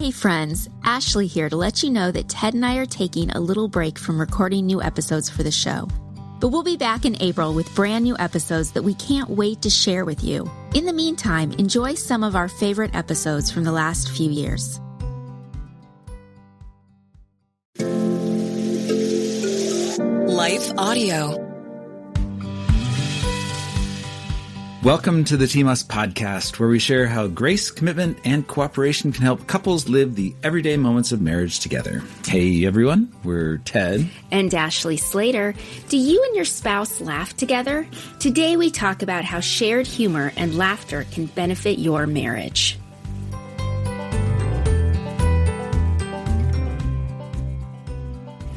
Hey friends, Ashley here to let you know that Ted and I are taking a little break from recording new episodes for the show. But we'll be back in April with brand new episodes that we can't wait to share with you. In the meantime, enjoy some of our favorite episodes from the last few years. Life Audio. Welcome to the Team Us podcast, where we share how grace, commitment, and cooperation can help couples live the everyday moments of marriage together. Hey, everyone. We're Ted. And Ashley Slater. Do you and your spouse laugh together? Today we talk about how shared humor and laughter can benefit your marriage.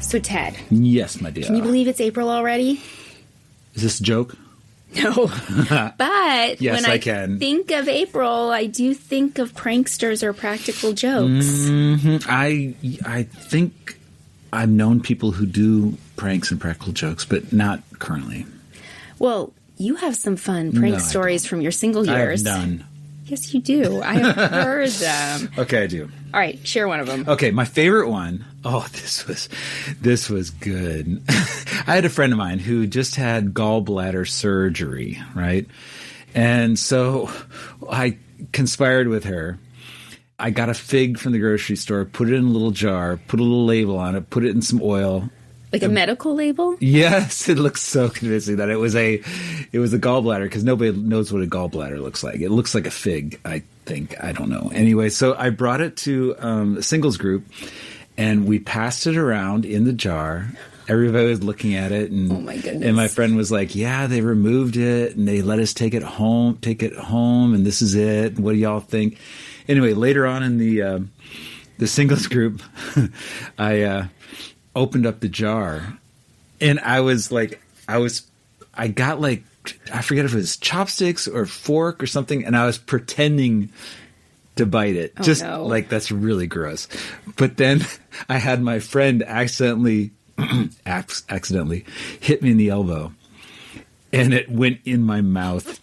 So, Ted. Yes, my dear. Can you believe it's April already? Is this a joke? No. But yes, when I can. think of April, I do think of pranksters or practical jokes. Mm-hmm. I think I've known people who do pranks and practical jokes, but not currently. Well, you have some fun prank stories from your single years. I have none. Yes, you do. I have heard them. Okay, I do. All right, share one of them. Okay, my favorite one. Oh, this was good. I had a friend of mine who just had gallbladder surgery, right? And so I conspired with her. I got a fig from the grocery store, put it in a little jar, put a little label on it, put it in some oil. Like a medical label? Yes, it looks so convincing that it was a gallbladder, because nobody knows what a gallbladder looks like. It looks like a fig, I think. I don't know. Anyway, so I brought it to a singles group, and we passed it around in the jar. Everybody was looking at it, and oh my goodness. And my friend was like, "Yeah, they removed it, and they let us take it home, and this is it. What do y'all think?" Anyway, later on in the singles group, I opened up the jar, and I got like, I forget if it was chopsticks or fork or something, and I was pretending to bite it. Like, that's really gross. But then I had my friend accidentally hit me in the elbow, and it went in my mouth.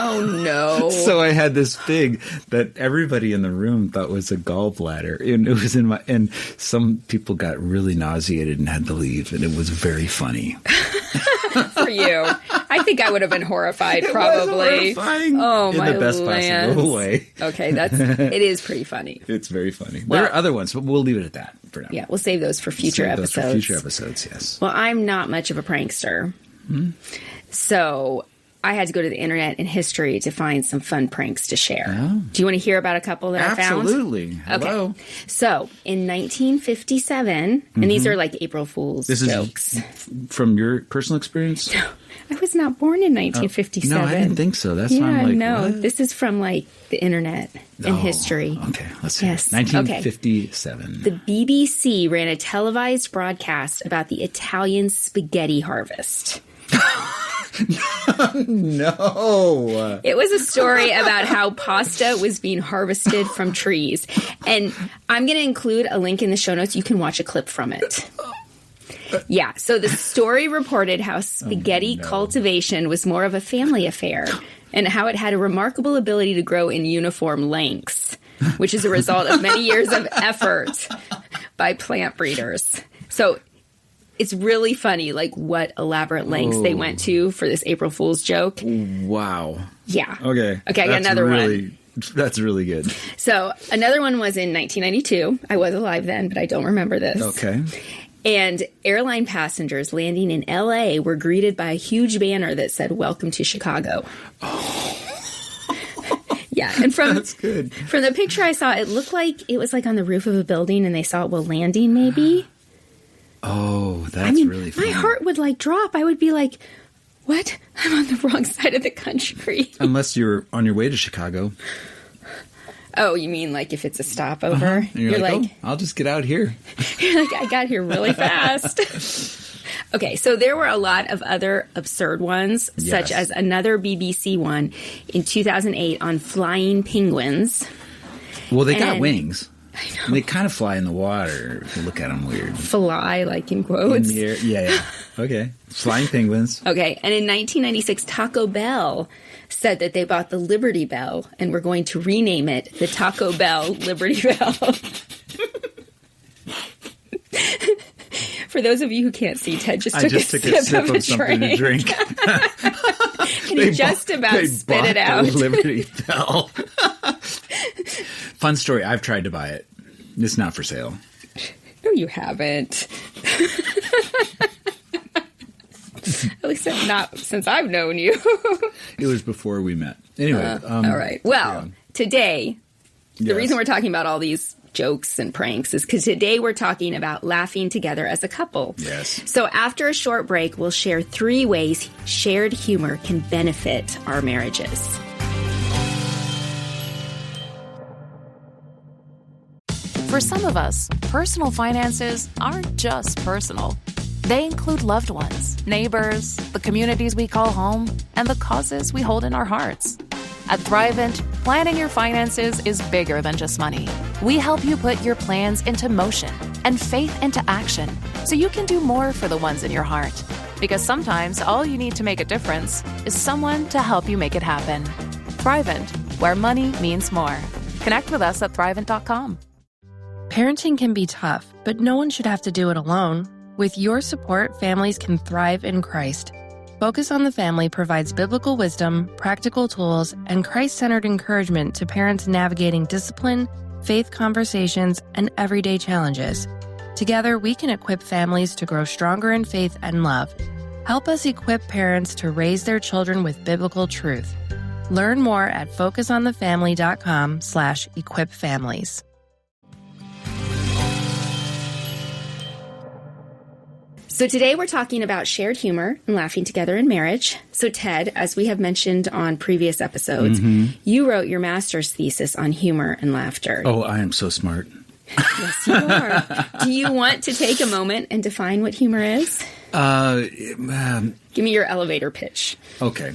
Oh, no. So I had this fig that everybody in the room thought was a gallbladder. And it was and some people got really nauseated and had to leave. And it was very funny. For you. I think I would have been horrified, probably. It was horrifying. Oh, my in the best possible way. Okay, it is pretty funny. It's very funny. Well, there are other ones, but we'll leave it at that for now. Yeah, we'll save those for future episodes. Yes. Well, I'm not much of a prankster. Hmm? So I had to go to the internet and history to find some fun pranks to share. Oh. Do you want to hear about a couple that I found? Absolutely. Hello. Okay. So in 1957, and these are like April Fool's jokes. Is from your personal experience? No, I was not born in 1957. No, I didn't think so. That's why I'm like, no, what? This is from like the internet and history. Okay, let's see. Yes. 1957. Okay. The BBC ran a televised broadcast about the Italian spaghetti harvest. No. It was a story about how pasta was being harvested from trees. And I'm going to include a link in the show notes. You can watch a clip from it. Yeah. So the story reported how spaghetti cultivation was more of a family affair and how it had a remarkable ability to grow in uniform lengths, which is a result of many years of effort by plant breeders. So it's really funny, like, what elaborate lengths they went to for this April Fool's joke. Wow. Yeah. Okay. Okay, I got another one. That's really good. So another one was in 1992. I was alive then, but I don't remember this. Okay. And airline passengers landing in L.A. were greeted by a huge banner that said, "Welcome to Chicago." Oh. Yeah. And That's good. From the picture I saw, it looked like it was like on the roof of a building and they saw it while landing, maybe. Oh, that's really funny. My heart would like drop. I would be like, what? I'm on the wrong side of the country. Unless you're on your way to Chicago. Oh, you mean like if it's a stopover? And you're like, oh, I'll just get out here. You're like, I got here really fast. Okay, so there were a lot of other absurd ones, such as another BBC one in 2008 on flying penguins. Well, they got wings. I And they kind of fly in the water if you look at them weird. Fly, like in In quotes. the air. Yeah. Okay. Flying penguins. Okay, and in 1996, Taco Bell said that they bought the Liberty Bell and were going to rename it the Taco Bell Liberty Bell. For those of you who can't see, Ted just took a sip of something to drink. And he just about spit it out. The Liberty Bell. Fun story. I've tried to buy it. It's not for sale. No, you haven't. At least not since I've known you. It was before we met. Anyway. All right. Well, today, the reason we're talking about all these jokes and pranks is because today we're talking about laughing together as a couple. Yes. So after a short break, we'll share 3 ways shared humor can benefit our marriages. For some of us, personal finances aren't just personal. They include loved ones, neighbors, the communities we call home, and the causes we hold in our hearts. At Thrivent, planning your finances is bigger than just money. We help you put your plans into motion and faith into action so you can do more for the ones in your heart. Because sometimes all you need to make a difference is someone to help you make it happen. Thrivent, where money means more. Connect with us at Thrivent.com. Parenting can be tough, but no one should have to do it alone. With your support, families can thrive in Christ. Focus on the Family provides biblical wisdom, practical tools, and Christ-centered encouragement to parents navigating discipline, faith conversations, and everyday challenges. Together, we can equip families to grow stronger in faith and love. Help us equip parents to raise their children with biblical truth. Learn more at focusonthefamily.com/equipfamilies. So today we're talking about shared humor and laughing together in marriage. So Ted, as we have mentioned on previous episodes, you wrote your master's thesis on humor and laughter. Oh, I am so smart. Yes, you are. Do you want to take a moment and define what humor is? Give me your elevator pitch. Okay.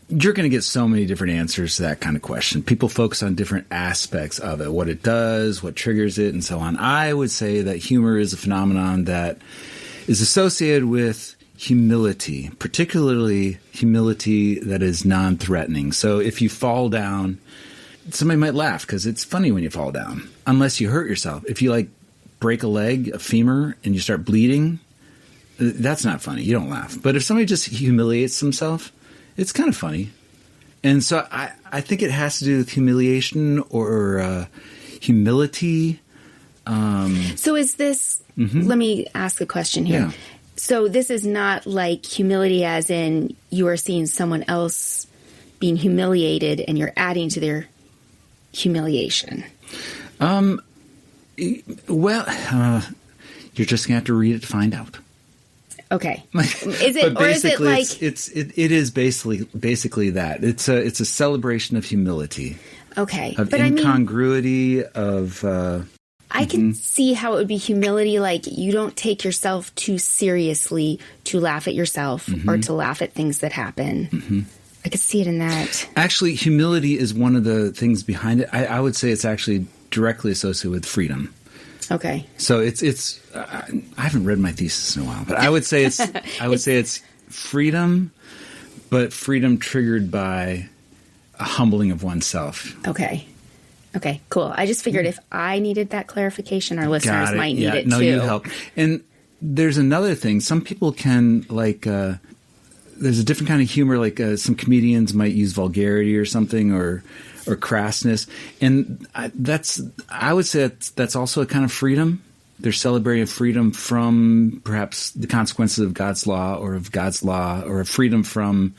You're going to get so many different answers to that kind of question. People focus on different aspects of it, what it does, what triggers it, and so on. I would say that humor is a phenomenon that is associated with humility, particularly humility that is non-threatening. So if you fall down, somebody might laugh because it's funny when you fall down, unless you hurt yourself. If you break a leg, a femur, and you start bleeding, that's not funny. You don't laugh. But if somebody just humiliates themselves, it's kind of funny. And so I think it has to do with humiliation or humility. So is this, let me ask a question here. Yeah. So this is not like humility as in you are seeing someone else being humiliated and you're adding to their humiliation. Well, you're just going to have to read it to find out. Okay. Is it, or is it like... It is basically that. It's a celebration of humility. Okay. Of but incongruity, of... I can see how it would be humility, like you don't take yourself too seriously to laugh at yourself or to laugh at things that happen. I could see it in that. Actually, humility is one of the things behind it. I would say it's actually directly associated with freedom. Okay. So it's I haven't read my thesis in a while, but I would say it's freedom, but freedom triggered by a humbling of oneself. Okay, cool. I just figured if I needed that clarification, our listeners might need it too. No, you help. And there's another thing. Some people can there's a different kind of humor. Some comedians might use vulgarity or something, or crassness, and I would say that's also a kind of freedom. They're celebrating a freedom from perhaps the consequences of God's law, or of God's law, or a freedom from.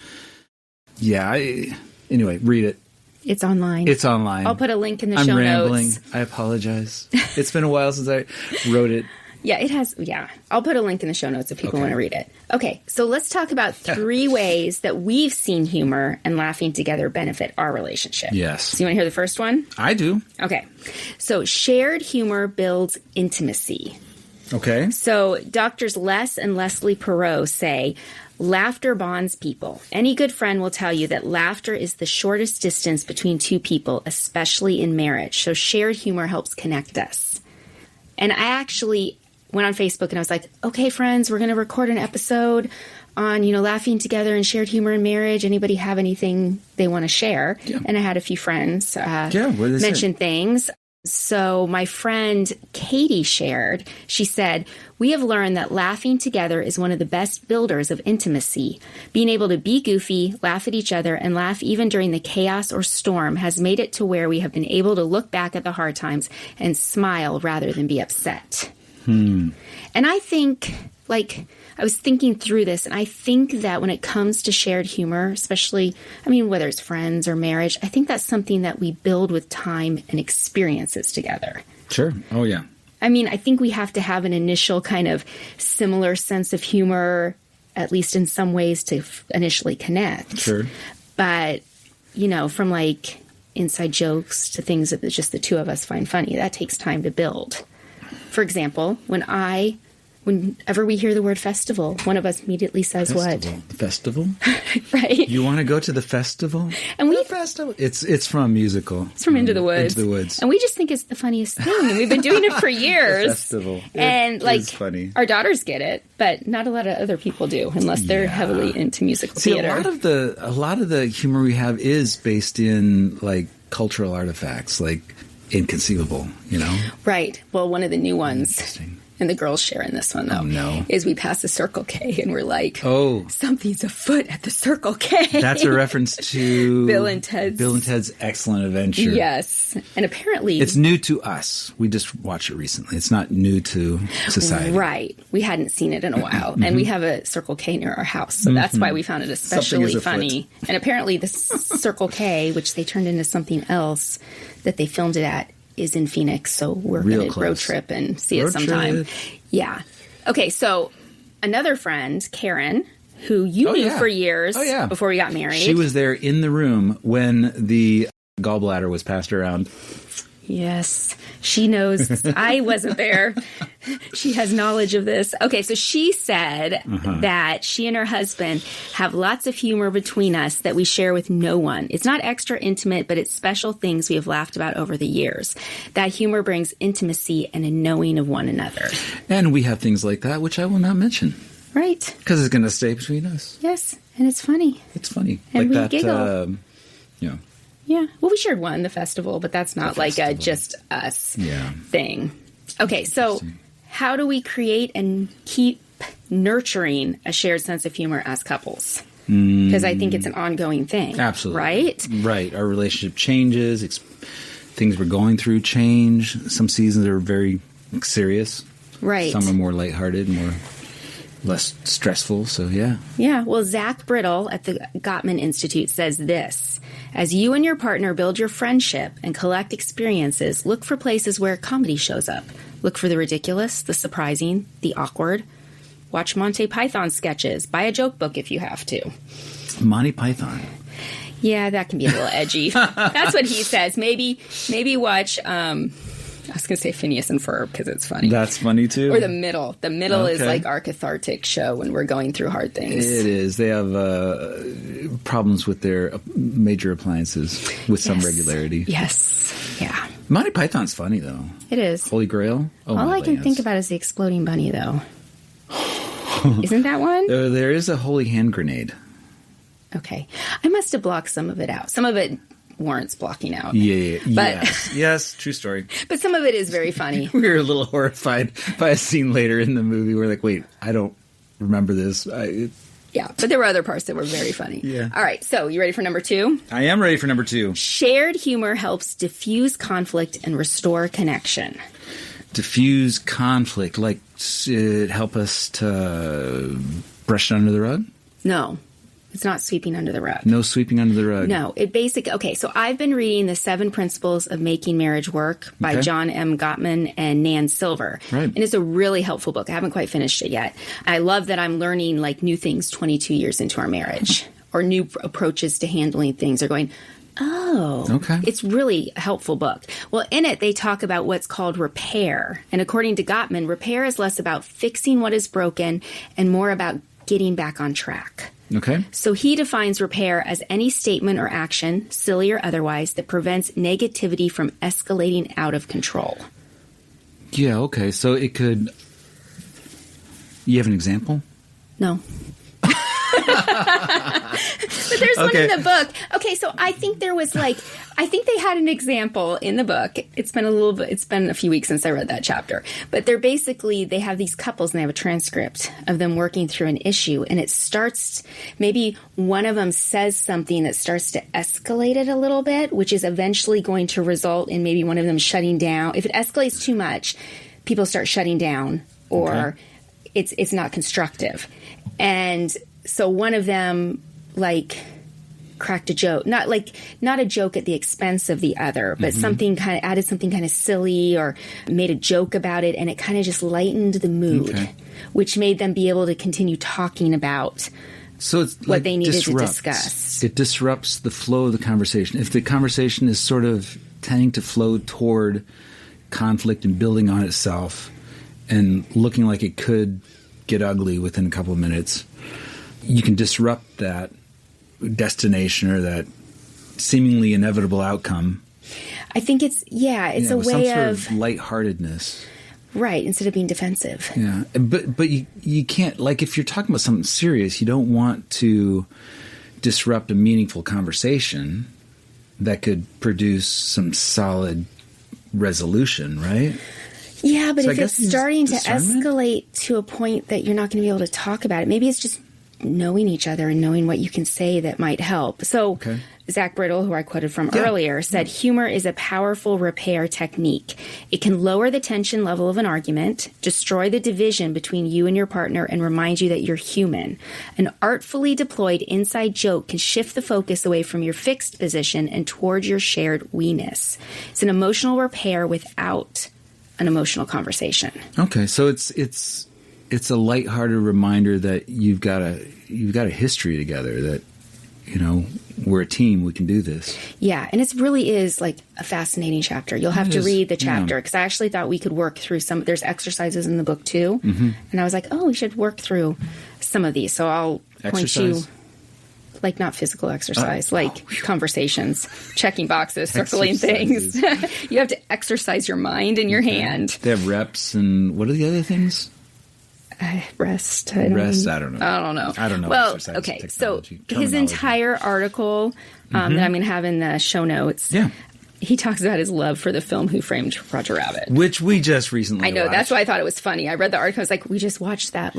Anyway, read it. It's online. I'll put a link in the I'm show rambling. notes. I apologize. It's been a while since I wrote it. Yeah, it has. Yeah. I'll put a link in the show notes if people want to read it. Okay. So let's talk about 3 ways that we've seen humor and laughing together benefit our relationship. Yes. So you want to hear the first one? I do. Okay. So shared humor builds intimacy. Okay. So doctors Les and Leslie Perot say, Laughter bonds people. Any good friend will tell you that laughter is the shortest distance between two people, especially in marriage. So shared humor helps connect us. And I actually went on Facebook and I was like, okay, friends, we're going to record an episode on, laughing together and shared humor in marriage. Anybody have anything they want to share? Yeah. And I had a few friends mention things. So my friend Katie shared, she said, we have learned that laughing together is one of the best builders of intimacy. Being able to be goofy, laugh at each other, and laugh even during the chaos or storm has made it to where we have been able to look back at the hard times and smile rather than be upset. And I think, I was thinking through this, and I think that when it comes to shared humor, especially, whether it's friends or marriage, I think that's something that we build with time and experiences together. Sure. Oh, yeah. I think we have to have an initial kind of similar sense of humor, at least in some ways, to initially connect. Sure. But, from inside jokes to things that just the two of us find funny, that takes time to build. For example, whenever we hear the word festival, one of us immediately says what? Festival? Right. You want to go to the festival? And festival. It's from a musical. It's from Into the Woods. Into the Woods. And we just think it's the funniest thing. And we've been doing it for years. The festival. And it's funny. Our daughters get it, but not a lot of other people do unless they're heavily into musical theater. A lot of the humor we have is based in cultural artifacts, inconceivable, Right. Well, one of the new ones. Interesting. And the girls share in this one, though, is we pass the Circle K and we're like, oh, something's afoot at the Circle K. That's a reference to Bill and Ted's Excellent Adventure. Yes. And apparently it's new to us. We just watched it recently. It's not new to society. Right. We hadn't seen it in a while. And we have a Circle K near our house. So that's why we found it especially funny. And apparently the Circle K, which they turned into something else that they filmed it at, is in Phoenix, so we're going to road trip and see it sometime. Yeah. Okay, so another friend, Karen, who you knew for years before we got married. She was there in the room when the gallbladder was passed around. Yes, she knows. I wasn't there. She has knowledge of this. Okay, so she said that she and her husband have lots of humor between us that we share with no one. It's not extra intimate, but it's special things we have laughed about over the years. That humor brings intimacy and a knowing of one another. And we have things like that, which I will not mention. Right. Because it's going to stay between us. Yes, and it's funny. It's funny. And we giggle. Yeah. Yeah. Well, we shared one, the festival, but that's not like a just us thing. Okay, so how do we create and keep nurturing a shared sense of humor as couples? Because I think it's an ongoing thing. Absolutely. Right? Right. Our relationship changes. Things we're going through change. Some seasons are very serious. Right. Some are more lighthearted, less stressful. So, yeah. Yeah. Well, Zach Brittle at the Gottman Institute says this. As you and your partner build your friendship and collect experiences, look for places where comedy shows up. Look for the ridiculous, the surprising, the awkward. Watch Monty Python sketches. Buy a joke book if you have to. Monty Python. Yeah, that can be a little edgy. That's what he says. Maybe watch... I was going to say Phineas and Ferb because it's funny. That's funny, too. Or The Middle. The Middle is like our cathartic show when we're going through hard things. It is. They have problems with their major appliances with some regularity. Yes. Yeah. Monty Python's funny, though. It is. Holy Grail? Oh, all I can think about is the exploding bunny, though. Isn't that one? There is a holy hand grenade. Okay. I must have blocked some of it out. Some of it warrants blocking out. Yeah. But, yes, true story. But some of it is very funny. We were a little horrified by a scene later in the movie. We're like, wait, I don't remember this. Yeah, but there were other parts that were very funny. Yeah. All right, so you ready for number 2? I am ready for number 2. Shared humor helps diffuse conflict and restore connection. Diffuse conflict, like it help us to brush it under the rug? No. It's not sweeping under the rug. No sweeping under the rug. No. Okay, so I've been reading The 7 Principles of Making Marriage Work by John M. Gottman and Nan Silver. Right. And it's a really helpful book. I haven't quite finished it yet. I love that I'm learning new things 22 years into our marriage or new approaches to handling things or going, oh, okay. It's really a helpful book. Well, in it, they talk about what's called repair. And according to Gottman, repair is less about fixing what is broken and more about getting back on track. Okay. So he defines repair as any statement or action, silly or otherwise, that prevents negativity from escalating out of control. Yeah, okay. So it could... You have an example? No. But there's one in the book. Okay, so I think there was I think they had an example in the book. It's been a few weeks since I read that chapter. But they have these couples and they have a transcript of them working through an issue. And it starts, maybe one of them says something that starts to escalate it a little bit, which is eventually going to result in maybe one of them shutting down. If it escalates too much, people start shutting down or it's not constructive. And so one of them cracked a joke, not a joke at the expense of the other, but something kind of silly or made a joke about it, and it kind of just lightened the mood, which made them be able to continue talking about what they needed to discuss. It disrupts the flow of the conversation. If the conversation is sort of tending to flow toward conflict and building on itself and looking like it could get ugly within a couple of minutes, you can disrupt that destination or that seemingly inevitable outcome. I think it's a way some sort of lightheartedness, right? Instead of being defensive. Yeah, but you can't, if you're talking about something serious, you don't want to disrupt a meaningful conversation that could produce some solid resolution, right? Yeah, but if it's starting to escalate to a point that you're not going to be able to talk about it, maybe it's just knowing each other and knowing what you can say that might help. So Zach Brittle, who I quoted from earlier, said humor is a powerful repair technique. It can lower the tension level of an argument, destroy the division between you and your partner, and remind you that you're human. An artfully deployed inside joke can shift the focus away from your fixed position and towards your shared we-ness. It's an emotional repair without an emotional conversation. Okay, so it's a lighthearted reminder that you've got a history together, that we're a team, we can do this. Yeah, and it really is a fascinating chapter. You'll have to read the chapter because I actually thought we could work through there's exercises in the book too. Mm-hmm. And I was like, we should work through some of these. So I'll point you not physical exercise, conversations, checking boxes, circling things. You have to exercise your mind and your hand. They have reps, and what are the other things? Rest. I don't know. Well, okay. So his entire article that I'm going to have in the show notes. Yeah. He talks about his love for the film Who Framed Roger Rabbit, which we just recently I know. watched. That's why I thought it was funny. I read the article. I was like, we just watched that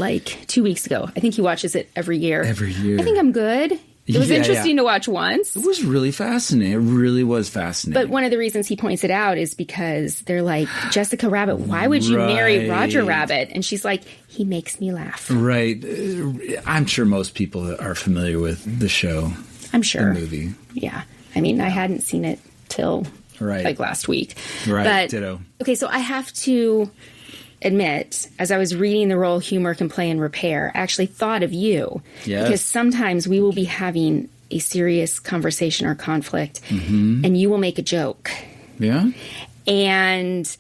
2 weeks ago. I think he watches it every year. Every year. I think I'm good. It was interesting to watch once. It was really fascinating. It really was fascinating. But one of the reasons he points it out is because they're like, Jessica Rabbit, why would you marry Roger Rabbit? And she's like, he makes me laugh. Right. I'm sure most people are familiar with the show. I'm sure. The movie. Yeah. I mean, I hadn't seen it till last week. Right. But, ditto. Okay, so I have to admit, as I was reading the role humor can play in repair, I actually thought of you. Yes. Because sometimes we will be having a serious conversation or conflict, and you will make a joke. Yeah? And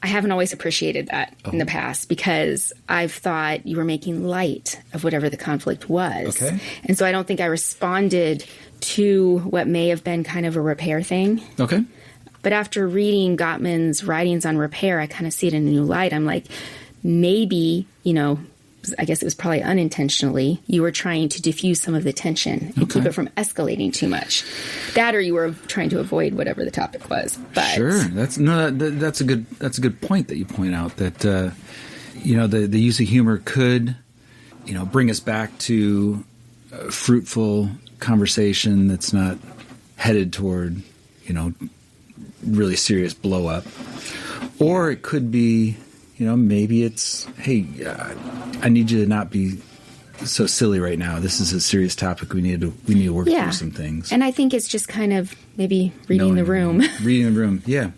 I haven't always appreciated that in the past because I've thought you were making light of whatever the conflict was. Okay. And so I don't think I responded to what may have been kind of a repair thing. Okay. But after reading Gottman's writings on repair, I kind of see it in a new light. I'm like, maybe, I guess it was probably unintentionally, you were trying to diffuse some of the tension and keep it from escalating too much. That, or you were trying to avoid whatever the topic was. But sure, that's a good point that you point out, that the use of humor could bring us back to a fruitful conversation that's not headed toward really serious blow up. Or it could be, maybe it's, hey, I need you to not be so silly right now. This is a serious topic. We need to work through some things. And I think it's just kind of maybe reading the room. Reading the room, yeah.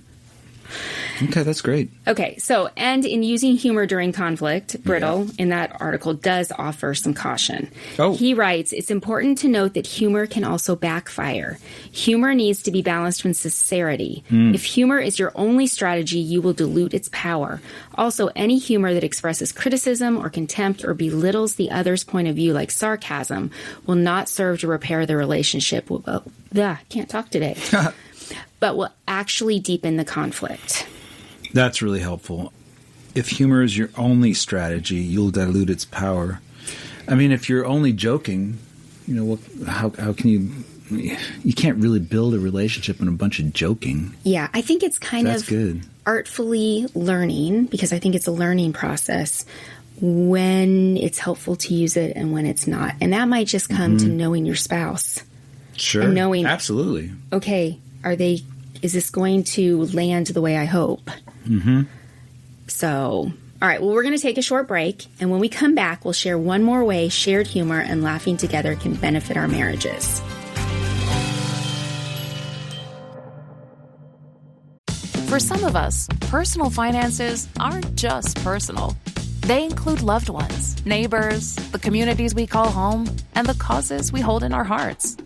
Okay, that's great. Okay, so, and in using humor during conflict, Brittle, in that article, does offer some caution. Oh. He writes, it's important to note that humor can also backfire. Humor needs to be balanced with sincerity. If humor is your only strategy, you will dilute its power. Also, any humor that expresses criticism or contempt or belittles the other's point of view, like sarcasm, will not serve to repair the relationship. Can't talk today. But will actually deepen the conflict. That's really helpful. If humor is your only strategy, you'll dilute its power. I mean, if you're only joking, how can you can't really build a relationship on a bunch of joking. Yeah, I think it's That's good. Artfully learning, because I think it's a learning process, when it's helpful to use it and when it's not. And that might just come to knowing your spouse. Sure. And knowing, absolutely. Okay, is this going to land the way I hope? Mm-hmm. So, all right, well, we're going to take a short break. And when we come back, we'll share one more way shared humor and laughing together can benefit our marriages. For some of us, personal finances aren't just personal. They include loved ones, neighbors, the communities we call home, and the causes we hold in our hearts.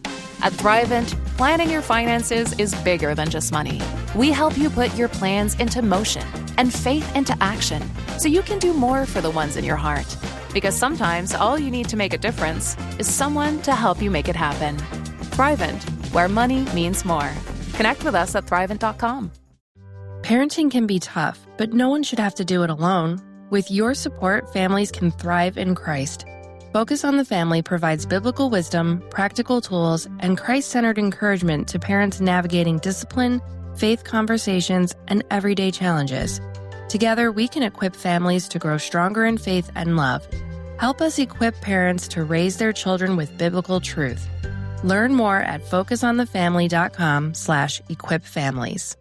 At Thrivent, planning your finances is bigger than just money. We help you put your plans into motion and faith into action so you can do more for the ones in your heart. Because sometimes all you need to make a difference is someone to help you make it happen. Thrivent, where money means more. Connect with us at Thrivent.com. Parenting can be tough, but no one should have to do it alone. With your support, families can thrive in Christ. Focus on the Family provides biblical wisdom, practical tools, and Christ-centered encouragement to parents navigating discipline, faith conversations, and everyday challenges. Together, we can equip families to grow stronger in faith and love. Help us equip parents to raise their children with biblical truth. Learn more at focusonthefamily.com/equipfamilies.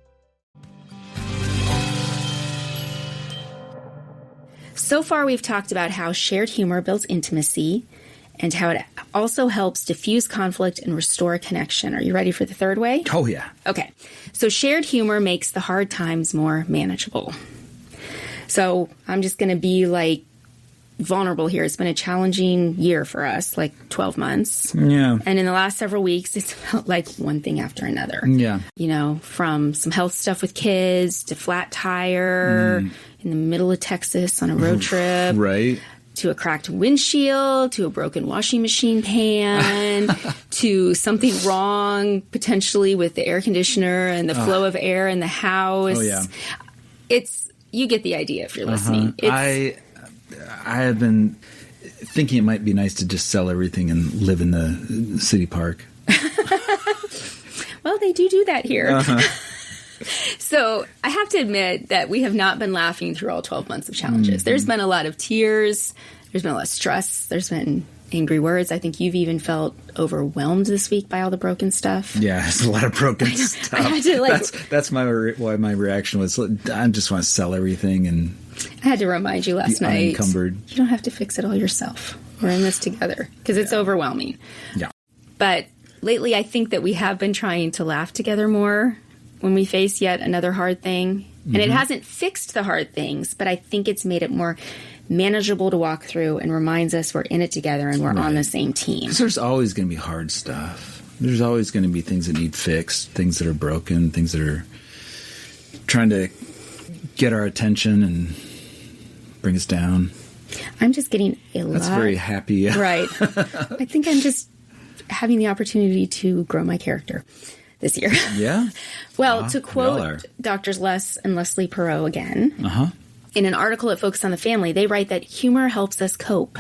So far, we've talked about how shared humor builds intimacy and how it also helps diffuse conflict and restore connection. Are you ready for the third way? Oh, yeah. Okay. So shared humor makes the hard times more manageable. So I'm just going to be vulnerable here. It's been a challenging year for us, 12 months. Yeah. And in the last several weeks, it's felt like one thing after another. Yeah. From some health stuff with kids to flat tire in the middle of Texas on a road trip. Right. To a cracked windshield, to a broken washing machine pan, to something wrong potentially with the air conditioner and the flow of air in the house. Oh, yeah. You get the idea if you're listening. I have been thinking it might be nice to just sell everything and live in the city park. Well, they do that here. So I have to admit that we have not been laughing through all 12 months of challenges. Mm-hmm. There's been a lot of tears. There's been a lot of stress. There's been angry words. I think you've even felt overwhelmed this week by all the broken stuff. Yeah, it's a lot of broken stuff. I had to that's why my reaction was, I just want to sell everything. And I had to remind you last night, unencumbered. You don't have to fix it all yourself. We're in this together because it's overwhelming. Yeah. But lately, I think that we have been trying to laugh together more when we face yet another hard thing. And it hasn't fixed the hard things, but I think it's made it more manageable to walk through and reminds us we're in it together and we're on the same team. Because there's always going to be hard stuff. There's always going to be things that need fixed, things that are broken, things that are trying to get our attention and bring us down. I'm just getting a lot. That's very happy. Right. I think I'm just having the opportunity to grow my character this year. Yeah? Well, to quote Drs. Les and Leslie Perot again, in an article at Focus on the Family, they write that humor helps us cope,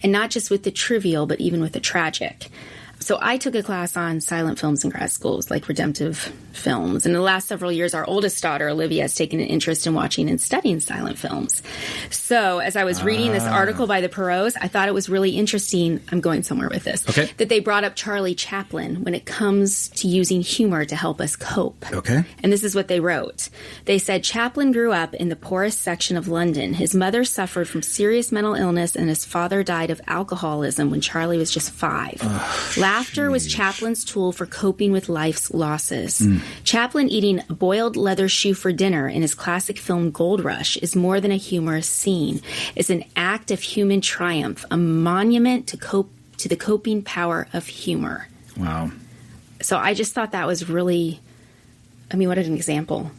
and not just with the trivial, but even with the tragic. So I took a class on silent films in grad schools, like redemptive films. And in the last several years, our oldest daughter, Olivia, has taken an interest in watching and studying silent films. So as I was reading this article by the Perots, I thought it was really interesting. I'm going somewhere with this. Okay. That they brought up Charlie Chaplin when it comes to using humor to help us cope. Okay. And this is what they wrote. They said, Chaplin grew up in the poorest section of London. His mother suffered from serious mental illness, and his father died of alcoholism when Charlie was just 5. Laughter was Chaplin's tool for coping with life's losses. Chaplin eating a boiled leather shoe for dinner in his classic film Gold Rush is more than a humorous scene. It's an act of human triumph, a monument to the coping power of humor. Wow. So I just thought that was really, I mean, what an example.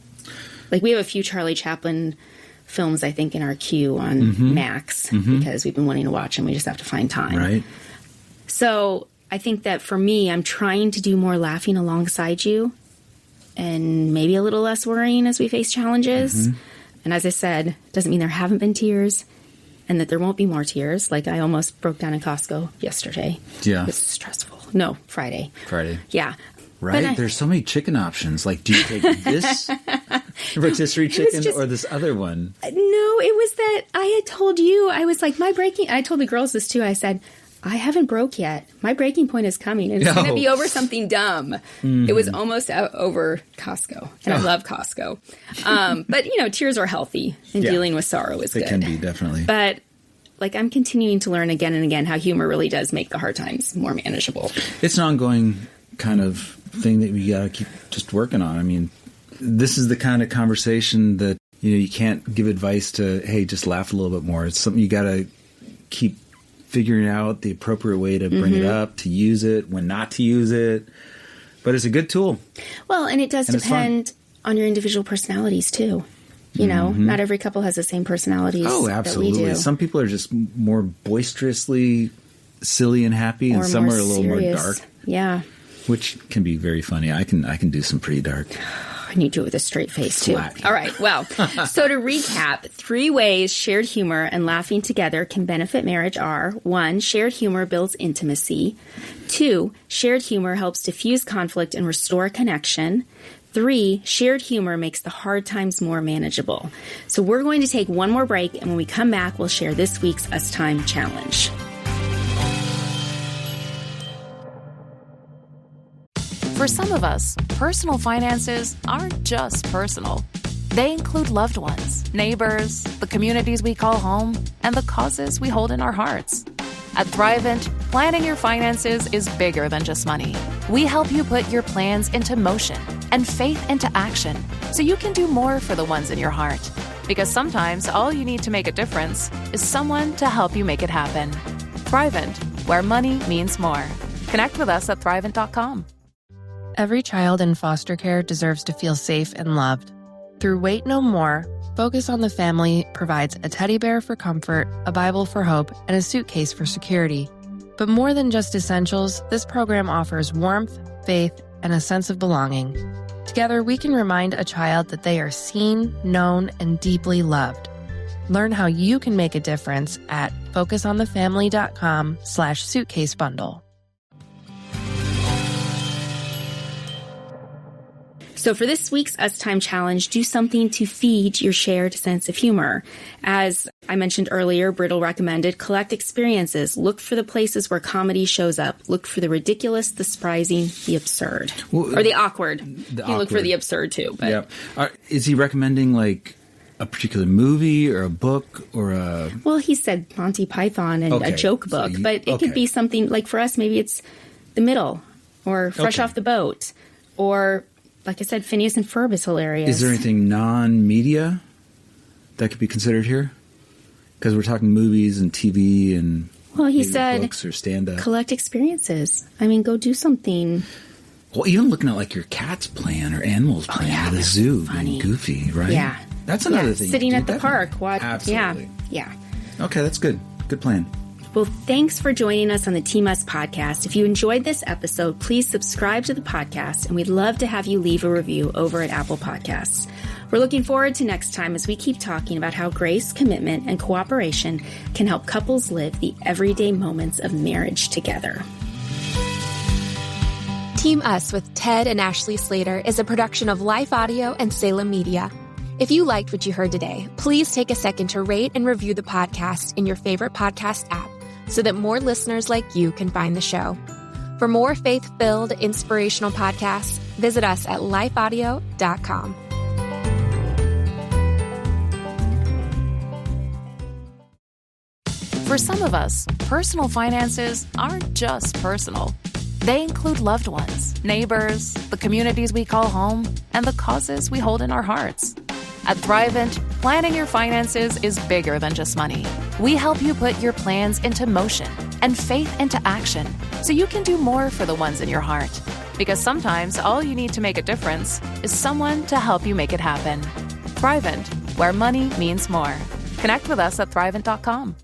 Like, we have a few Charlie Chaplin films, I think, in our queue on Max because we've been wanting to watch them. We just have to find time. Right. So I think that for me, I'm trying to do more laughing alongside you and maybe a little less worrying as we face challenges. And as I said, it doesn't mean there haven't been tears and that there won't be more tears. Like, I almost broke down in Costco yesterday. Yeah. It was stressful. No, Friday. Yeah. Right? There's so many chicken options. Like, do you take this rotisserie chicken or this other one? No, it was that I had told you, I was like, I told the girls this too. I said, I haven't broke yet. My breaking point is coming. And it's going to be over something dumb. It was almost over Costco. And I love Costco. But, tears are healthy and dealing with sorrow is good. It can be, definitely. But, like, I'm continuing to learn again and again how humor really does make the hard times more manageable. It's an ongoing kind of thing that we got to keep just working on. I mean, this is the kind of conversation that, you can't give advice to, hey, just laugh a little bit more. It's something you got to keep figuring out the appropriate way to bring it up, to use it, when not to use it. But it's a good tool. Well, and it does depend on your individual personalities, too. Not every couple has the same personalities that we do. Some people are just more boisterously silly and happy, and some are a little more dark. Yeah. Which can be very funny. I can do some pretty dark. I need to do it with a straight face, too. Flat. All right. Well, so to recap, 3 ways shared humor and laughing together can benefit marriage are: 1, shared humor builds intimacy. 2, shared humor helps diffuse conflict and restore connection. 3, shared humor makes the hard times more manageable. So we're going to take one more break, and when we come back, we'll share this week's Us Time Challenge. For some of us, personal finances aren't just personal. They include loved ones, neighbors, the communities we call home, and the causes we hold in our hearts. At Thrivent, planning your finances is bigger than just money. We help you put your plans into motion and faith into action so you can do more for the ones in your heart. Because sometimes all you need to make a difference is someone to help you make it happen. Thrivent, where money means more. Connect with us at Thrivent.com. Every child in foster care deserves to feel safe and loved. Through Wait No More, Focus on the Family provides a teddy bear for comfort, a Bible for hope, and a suitcase for security. But more than just essentials, this program offers warmth, faith, and a sense of belonging. Together, we can remind a child that they are seen, known, and deeply loved. Learn how you can make a difference at focusonthefamily.com/suitcasebundle. So for this week's Us Time Challenge, do something to feed your shared sense of humor. As I mentioned earlier, Brittle recommended collect experiences. Look for the places where comedy shows up. Look for the ridiculous, the surprising, the absurd. Or the awkward. You can look for the absurd too. But. Yeah. Is he recommending like a particular movie or a book or a... Well, he said Monty Python and a joke book. But it could be something like, for us, maybe it's The Middle or Fresh Off the Boat or... Like I said, Phineas and Ferb is hilarious. Is there anything non-media that could be considered here? Because we're talking movies and TV and he said books or stand-up. Collect experiences. I mean, go do something. Well, even looking at like your cat's playing or animals playing at the zoo, being goofy, right? Yeah. That's another thing. Sitting at the park. Absolutely. Yeah. Okay, that's good. Good plan. Well, thanks for joining us on the Team Us podcast. If you enjoyed this episode, please subscribe to the podcast, and we'd love to have you leave a review over at Apple Podcasts. We're looking forward to next time as we keep talking about how grace, commitment, and cooperation can help couples live the everyday moments of marriage together. Team Us with Ted and Ashley Slater is a production of Life Audio and Salem Media. If you liked what you heard today, please take a second to rate and review the podcast in your favorite podcast app, so that more listeners like you can find the show. For more faith-filled, inspirational podcasts, visit us at lifeaudio.com. For some of us, personal finances aren't just personal. They include loved ones, neighbors, the communities we call home, and the causes we hold in our hearts. At Thrivent, planning your finances is bigger than just money. We help you put your plans into motion and faith into action so you can do more for the ones in your heart. Because sometimes all you need to make a difference is someone to help you make it happen. Thrivent, where money means more. Connect with us at Thrivent.com.